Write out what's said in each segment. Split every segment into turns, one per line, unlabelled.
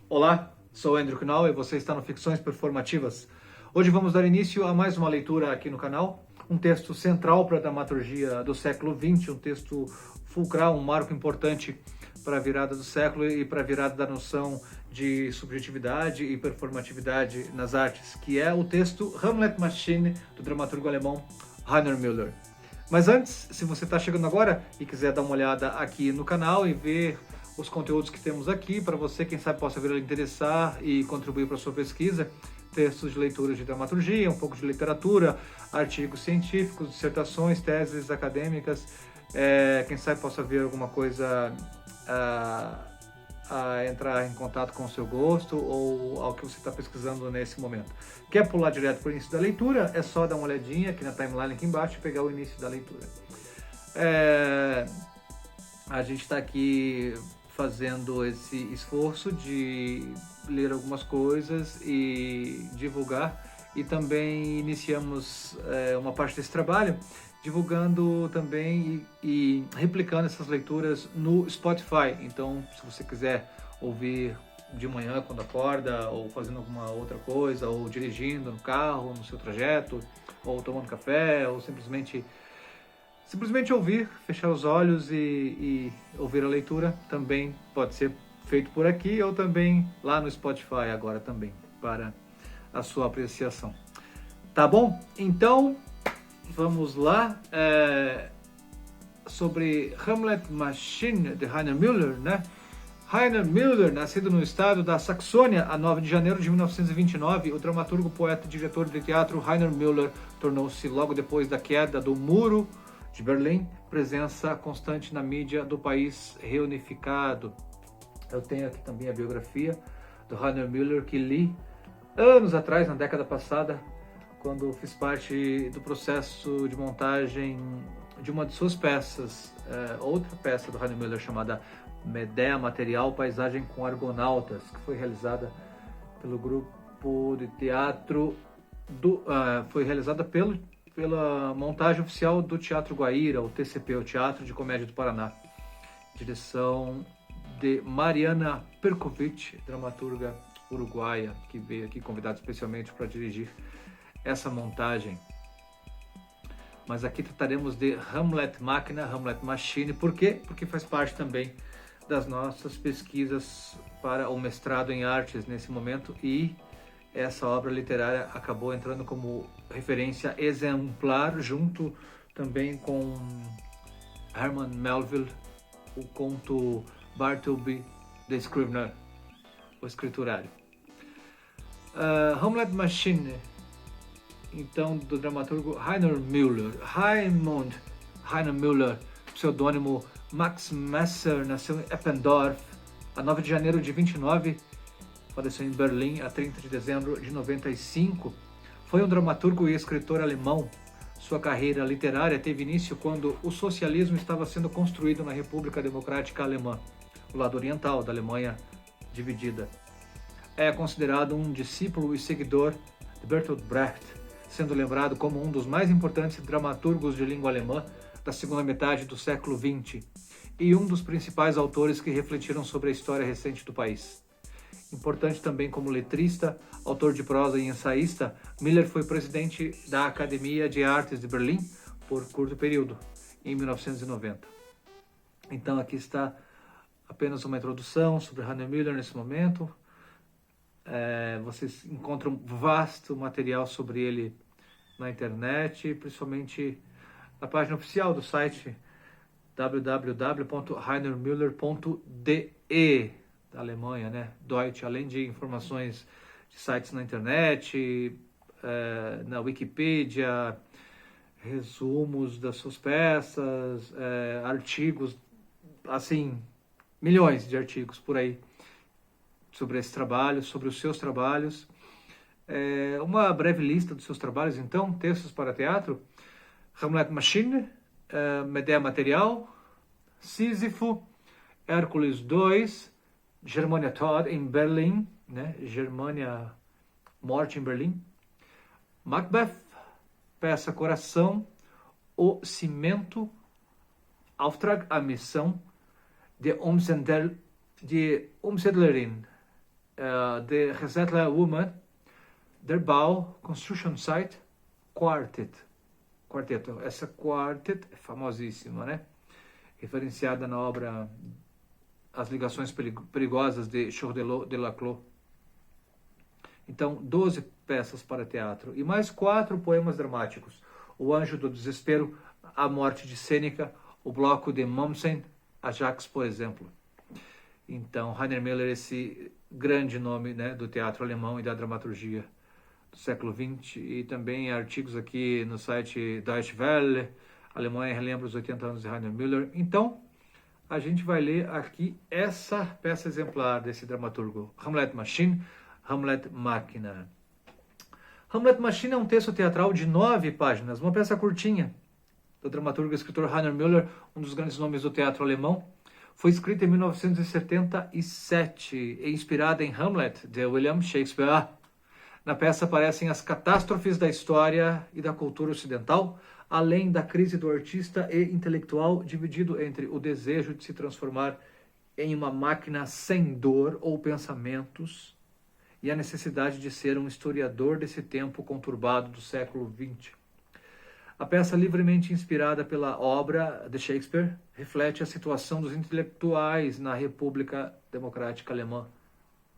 Olá, sou Andrew Knau e você está no Ficções Performativas. Hoje vamos dar início a mais uma leitura aqui no canal, um texto central para a dramaturgia do século XX, um texto fulcral, um marco importante para a virada do século e para a virada da noção de subjetividade e performatividade nas artes, que é o texto Hamlet Maschine, do dramaturgo alemão Heiner Müller. Mas antes, se você está chegando agora e quiser dar uma olhada aqui no canal e ver os conteúdos que temos aqui, para você, quem sabe, possa vir a interessar e contribuir para a sua pesquisa, textos de leituras de dramaturgia, um pouco de literatura, artigos científicos, dissertações, teses acadêmicas, quem sabe possa ver alguma coisa a entrar em contato com o seu gosto ou ao que você está pesquisando nesse momento. Quer pular direto para o início da leitura? É só dar uma olhadinha aqui na timeline aqui embaixo e pegar o início da leitura. A gente está aqui fazendo esse esforço de ler algumas coisas e divulgar, e também iniciamos uma parte desse trabalho divulgando também e replicando essas leituras no Spotify. Então, se você quiser ouvir de manhã quando acorda, ou fazendo alguma outra coisa, ou dirigindo no carro, no seu trajeto, ou tomando café, ou simplesmente ouvir, fechar os olhos e ouvir a leitura, também pode ser feito por aqui ou também lá no Spotify agora também, para a sua apreciação. Tá bom? Então, vamos lá. Sobre Hamlet Maschine, de Heiner Müller, né? Heiner Müller, nascido no estado da Saxônia a 9 de janeiro de 1929, o dramaturgo, poeta e diretor de teatro Heiner Müller tornou-se, logo depois da queda do Muro de Berlim, presença constante na mídia do país reunificado. Eu tenho aqui também a biografia do Heiner Müller, que li anos atrás, na década passada, quando fiz parte do processo de montagem de uma de suas peças, outra peça do Heiner Müller chamada Medea Material, Paisagem com Argonautas, que foi realizada pelo grupo de teatro foi realizada pela montagem oficial do Teatro Guaíra, o TCP, o Teatro de Comédia do Paraná. Direção de Mariana Perkovic, dramaturga uruguaia, que veio aqui convidada especialmente para dirigir essa montagem. Mas aqui trataremos de Hamlet Máquina, Hamlet Machine. Por quê? Porque faz parte também das nossas pesquisas para o mestrado em artes nesse momento, e essa obra literária acabou entrando como referência exemplar, junto também com Herman Melville, o conto Bartleby the Scrivener, o escriturário. Hamlet Machine, então, do dramaturgo Heiner Müller. Raimund Heiner Müller, pseudônimo Max Messer, nasceu em Eppendorf a 9 de janeiro de 29, faleceu em Berlim a 30 de dezembro de 95. Foi um dramaturgo e escritor alemão. Sua carreira literária teve início quando o socialismo estava sendo construído na República Democrática Alemã, o lado oriental da Alemanha dividida. É considerado um discípulo e seguidor de Bertolt Brecht, sendo lembrado como um dos mais importantes dramaturgos de língua alemã da segunda metade do século XX e um dos principais autores que refletiram sobre a história recente do país. Importante também como letrista, autor de prosa e ensaísta, Müller foi presidente da Academia de Artes de Berlim por curto período, em 1990. Então aqui está apenas uma introdução sobre Heiner Müller nesse momento. Vocês encontram vasto material sobre ele na internet, principalmente na página oficial do site www.heinermüller.de, da Alemanha, né? Deutsch, além de informações de sites na internet, na Wikipedia, resumos das suas peças, artigos, assim, milhões de artigos por aí sobre esse trabalho, sobre os seus trabalhos. Uma breve lista dos seus trabalhos, então: textos para teatro, Hamlet Machine, Medea Material, Sísifo, Hércules II, Germania Tod em Berlim, né? Germania, Morte em Berlim, Macbeth, Peça Coração, O Cimento, Auftrag, a Missão, de Umsedlerin, The Resettler Woman, Der Bau, Construction Site, Quarteto. Essa quartet é famosíssima, né? Referenciada na obra As Ligações Perigosas de Chourdelot de Laclos. Então, 12 peças para teatro e mais 4 poemas dramáticos. O Anjo do Desespero, A Morte de Sêneca, o Bloco de Mommsen, Ajax, por exemplo. Então, Rainer Müller, esse grande nome, né, do teatro alemão e da dramaturgia do século XX, e também artigos aqui no site Deutsche Welle, Alemanha relembra os 80 anos de Rainer Müller. Então, a gente vai ler aqui essa peça exemplar desse dramaturgo, Hamlet Maschine, Hamlet Máquina. Hamlet Maschine é um texto teatral de 9 páginas, uma peça curtinha, do dramaturgo e escritor Rainer Müller, um dos grandes nomes do teatro alemão. Foi escrita em 1977 e inspirada em Hamlet, de William Shakespeare. Na peça aparecem as catástrofes da história e da cultura ocidental, além da crise do artista e intelectual, dividido entre o desejo de se transformar em uma máquina sem dor ou pensamentos e a necessidade de ser um historiador desse tempo conturbado do século XX. A peça, livremente inspirada pela obra de Shakespeare, reflete a situação dos intelectuais na República Democrática Alemã,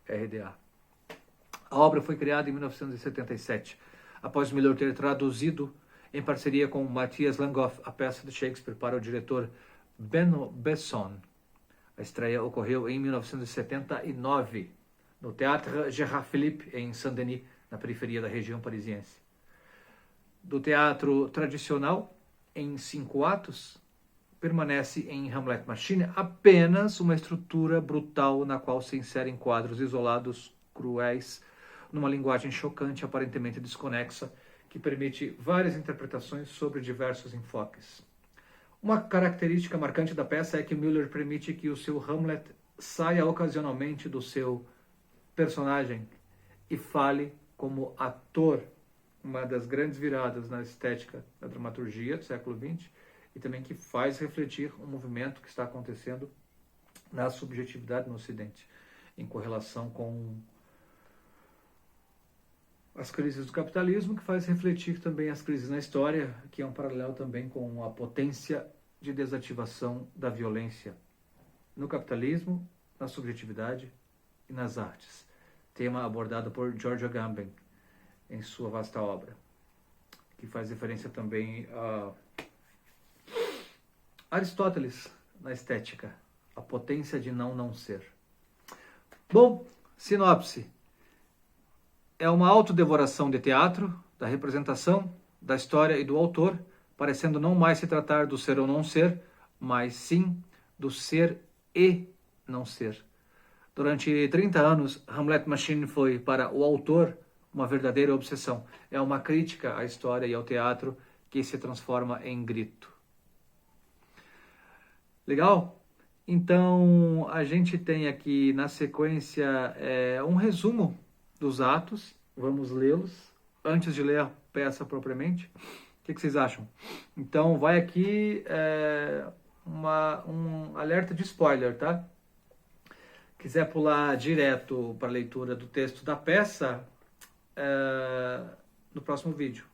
RDA. A obra foi criada em 1977, após Müller ter traduzido, em parceria com Matthias Langhoff, a peça de Shakespeare para o diretor Benno Besson. A estreia ocorreu em 1979, no Théâtre Gérard Philippe, em Saint-Denis, na periferia da região parisiense. Do teatro tradicional, em 5 atos, permanece em Hamlet Maschine apenas uma estrutura brutal na qual se inserem quadros isolados, cruéis, numa linguagem chocante, aparentemente desconexa, que permite várias interpretações sobre diversos enfoques. Uma característica marcante da peça é que Müller permite que o seu Hamlet saia ocasionalmente do seu personagem e fale como ator, uma das grandes viradas na estética da dramaturgia do século XX, e também que faz refletir um movimento que está acontecendo na subjetividade no Ocidente, em correlação com as crises do capitalismo, que faz refletir também as crises na história, que é um paralelo também com a potência de desativação da violência no capitalismo, na subjetividade e nas artes. Tema abordado por George Agamben em sua vasta obra, que faz referência também a Aristóteles na estética, a potência de não ser. Bom, sinopse. É uma autodevoração de teatro, da representação, da história e do autor, parecendo não mais se tratar do ser ou não ser, mas sim do ser e não ser. Durante 30 anos, Hamlet Maschine foi, para o autor, uma verdadeira obsessão. É uma crítica à história e ao teatro que se transforma em grito. Legal? Então, a gente tem aqui na sequência um resumo dos atos. Vamos lê-los antes de ler a peça propriamente. O que vocês acham? Então, vai aqui um alerta de spoiler, tá? Quiser pular direto para a leitura do texto da peça, no próximo vídeo.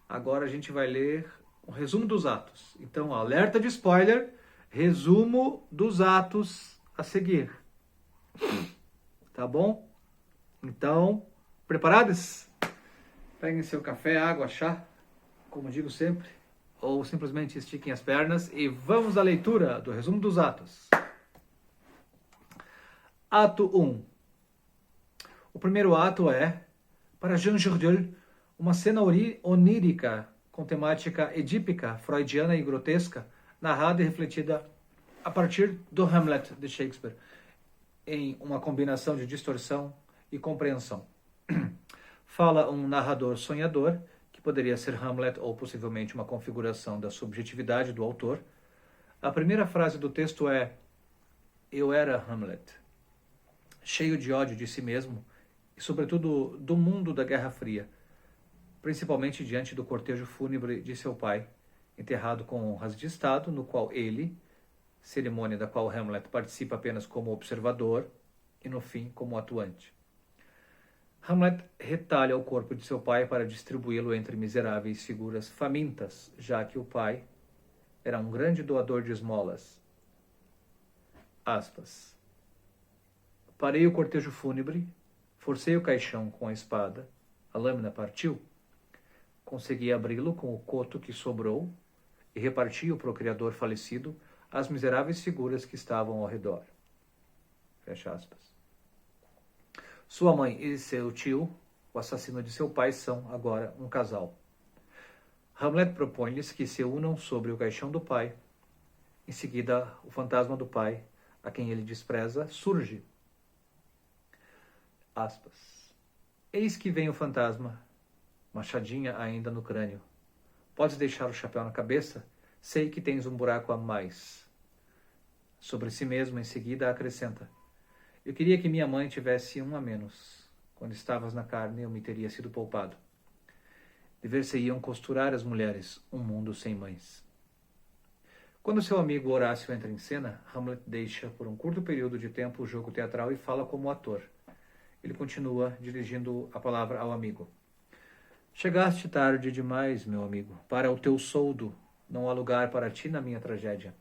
Agora a gente vai ler o resumo dos atos. Então, alerta de spoiler, resumo dos atos a seguir. Tá bom? Então, preparados? Peguem seu café, água, chá, como digo sempre, ou simplesmente estiquem as pernas e vamos à leitura do resumo dos atos. Ato 1. O primeiro ato é, para Jean Jourdain, uma cena onírica com temática edípica, freudiana e grotesca, narrada e refletida a partir do Hamlet de Shakespeare, em uma combinação de distorção e compreensão. Fala um narrador sonhador, que poderia ser Hamlet ou possivelmente uma configuração da subjetividade do autor. A primeira frase do texto é: eu era Hamlet, cheio de ódio de si mesmo e sobretudo do mundo da Guerra Fria, principalmente diante do cortejo fúnebre de seu pai, enterrado com honras de Estado, no qual ele, cerimônia da qual Hamlet participa apenas como observador, e no fim como atuante. Hamlet retalha o corpo de seu pai para distribuí-lo entre miseráveis figuras famintas, já que o pai era um grande doador de esmolas. Aspas. Parei o cortejo fúnebre, forcei o caixão com a espada, a lâmina partiu, consegui abri-lo com o coto que sobrou e reparti o procriador falecido às miseráveis figuras que estavam ao redor. Fecha aspas. Sua mãe e seu tio, o assassino de seu pai, são agora um casal. Hamlet propõe-lhes que se unam sobre o caixão do pai. Em seguida, o fantasma do pai, a quem ele despreza, surge. Aspas. Eis que vem o fantasma, machadinha ainda no crânio. Podes deixar o chapéu na cabeça? Sei que tens um buraco a mais. Sobre si mesmo, em seguida, acrescenta. Eu queria que minha mãe tivesse um a menos. Quando estavas na carne, eu me teria sido poupado. Dever-se-iam costurar as mulheres, um mundo sem mães. Quando seu amigo Horácio entra em cena, Hamlet deixa por um curto período de tempo o jogo teatral e fala como ator. Ele continua dirigindo a palavra ao amigo. Chegaste tarde demais, meu amigo. Para o teu soldo, não há lugar para ti na minha tragédia.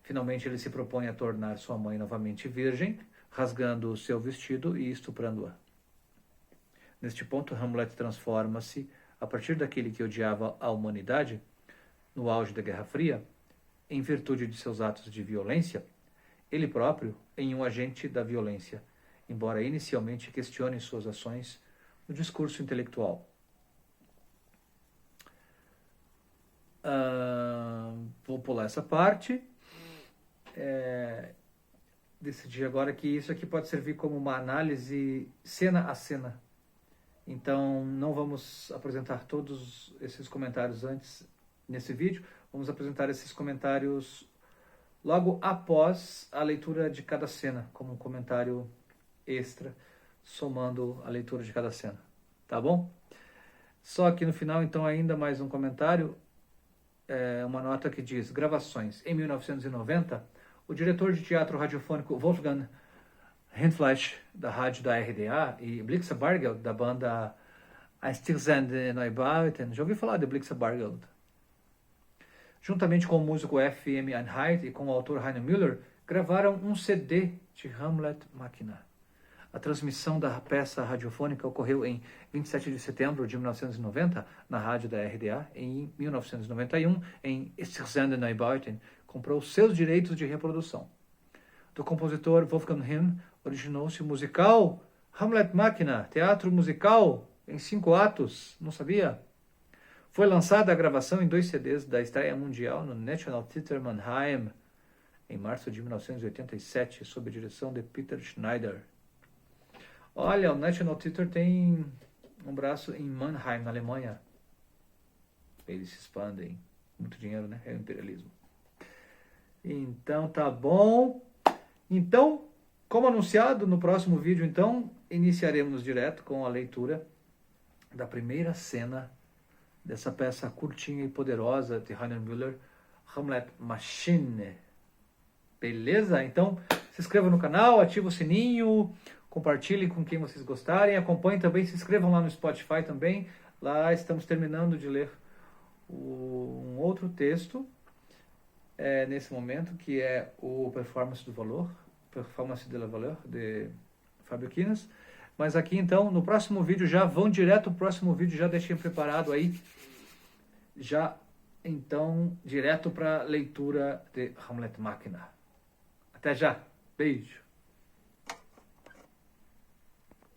Finalmente ele se propõe a tornar sua mãe novamente virgem, rasgando o seu vestido e estuprando-a. Neste ponto, Hamlet transforma-se, a partir daquele que odiava a humanidade, no auge da Guerra Fria, em virtude de seus atos de violência, ele próprio em um agente da violência, embora inicialmente questione suas ações no discurso intelectual. Vou pular essa parte. Decidi agora que isso aqui pode servir como uma análise cena a cena. Então, não vamos apresentar todos esses comentários antes nesse vídeo. Vamos apresentar esses comentários logo após a leitura de cada cena, como um comentário extra, somando a leitura de cada cena. Tá bom? Só aqui no final, então, ainda mais um comentário. Uma nota que diz, gravações. Em 1990, o diretor de teatro radiofônico Wolfgang Rindfleisch, da rádio da RDA, e Blixa Bargeld, da banda Einstürzende Neubauten. Já ouvi falar de Blixa Bargeld? Juntamente com o músico F.M. Einheit e com o autor Heiner Müller, gravaram um CD de Hamlet Machina. A transmissão da peça radiofônica ocorreu em 27 de setembro de 1990, na rádio da RDA. Em 1991, em Einstürzende Neubauten, comprou seus direitos de reprodução. Do compositor Wolfgang Rimm originou-se o musical Hamlet Machina, teatro musical em 5 atos, não sabia? Foi lançada a gravação em 2 CDs da estreia mundial no National Theatre Mannheim, em março de 1987, sob a direção de Peter Schneider. Olha, o National Theatre tem um braço em Mannheim, na Alemanha. Eles se expandem. Muito dinheiro, né? É o imperialismo. Então, tá bom. Então, como anunciado, no próximo vídeo, então, iniciaremos direto com a leitura da primeira cena dessa peça curtinha e poderosa de Heiner Müller, Hamlet Machine. Beleza? Então, se inscreva no canal, ative o sininho, compartilhe com quem vocês gostarem, acompanhem também, se inscrevam lá no Spotify também. Lá estamos terminando de ler um outro texto, nesse momento, que é o Performance do Valor, Performance de la Valeur, de Fábio Quinas. Mas aqui, então, no próximo vídeo, já vão direto, o próximo vídeo já deixei preparado aí, já, então, direto para a leitura de Hamlet Machina. Até já, beijo!